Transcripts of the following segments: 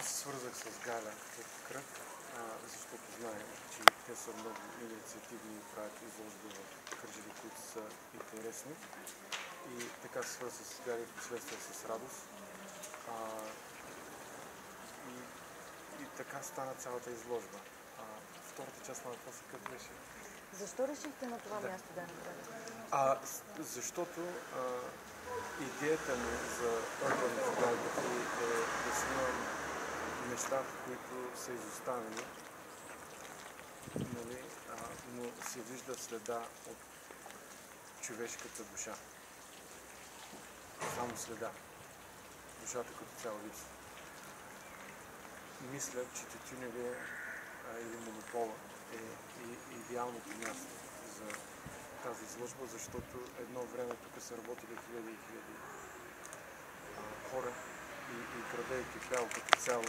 Аз се свързах с Галя като кръг, защото знаем, че те са много инициативни и правят изложби в Кърджали, които са интересни. И така се свързах с Галя и впоследствие с радост. И така стана цялата изложба. Втората част на въпроса как беше? Защо решихте на това място да направите? Защото идеята ми за Urban Photography е да снимам неща, които са изоставени, нали, но се вижда следа от човешката душа. Само следа. Душата като цяло липсва. Мисля, че тютюневия или монопола е идеалното място за тази изложба, защото едно време тук са работили хиляди и хиляди хора и града е кипял като цяло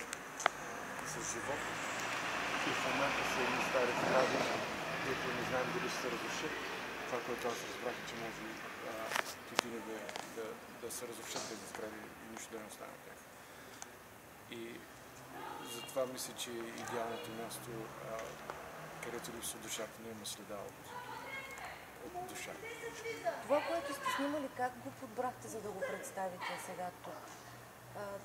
с живот. И в момента са едни стари сгради, които не знаем дали ще се разрушат. Това, което аз разбрах, че може тютюневия да се разрушат тези сгради и нищо да не остане от тях. И затова мисля, че е идеалното място, където липсва душата, не има следа от душа. Това, което сте снимали, как го подбрахте, за да го представите сега тук?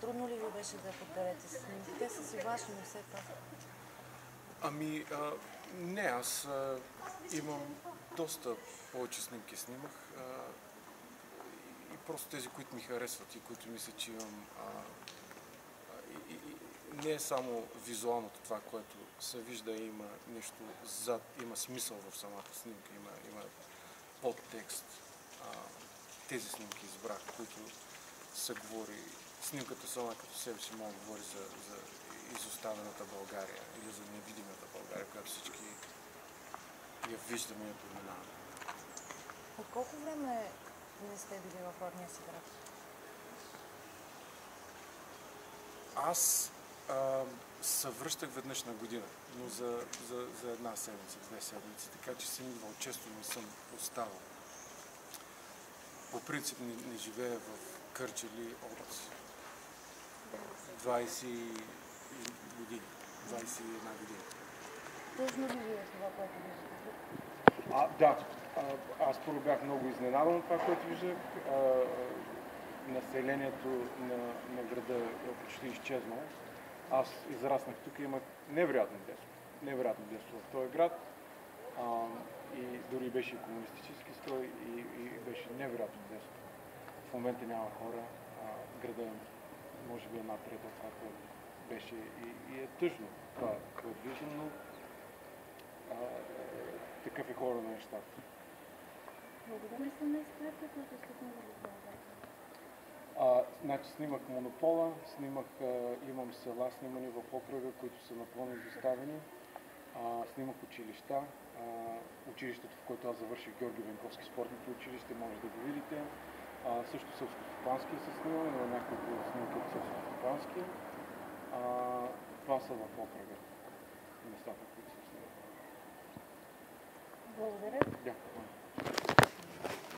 Трудно ли ви беше да подберете снимки? Те са си ваши, но все пак. Не, аз имам доста повече снимки снимах и просто тези, които ми харесват и които мисля, че имам. Не е само визуалното това, което се вижда, има нещо зад, има смисъл в самата снимка, има подтекст. Тези снимки избрах, които се говори, снимката сама като себе си мога да говори за изоставената България или за невидимата България, която всички я виждаме и я подминаваме. От колко време не сте били в родния си град? Аз се връщах веднъж на година, но за една седмица, 2 седмици, така че съм идвал често, не съм оставал. По принцип не живея в Кърджали от 20 години, 21 години. Тъжно ли ви е това, което виждате? Да. Аз първо бях много изненадан от това, което виждах. Населението на града е почти изчезнало. Аз израснах тук и имах невероятно детство в този град. И дори беше и комунистически строй и беше невероятно детство. В момента няма хора. Града е може би 1/3 от това, което беше и е тъжно това, което виждам, но такъв е хора на нещата. Благодаря са местата, които сте снимали в България. Значи снимах монопола, имам села снимани в окръга, които са напълно изоставени. Снимах училища. Училището, в което аз завърших, Георги Венковски спортното училище, може да го видите. Също селскостопански се снимам, има няколко снимки от селскостопански. Това са в окръга местата, които се снимат. Благодаря. Дякую.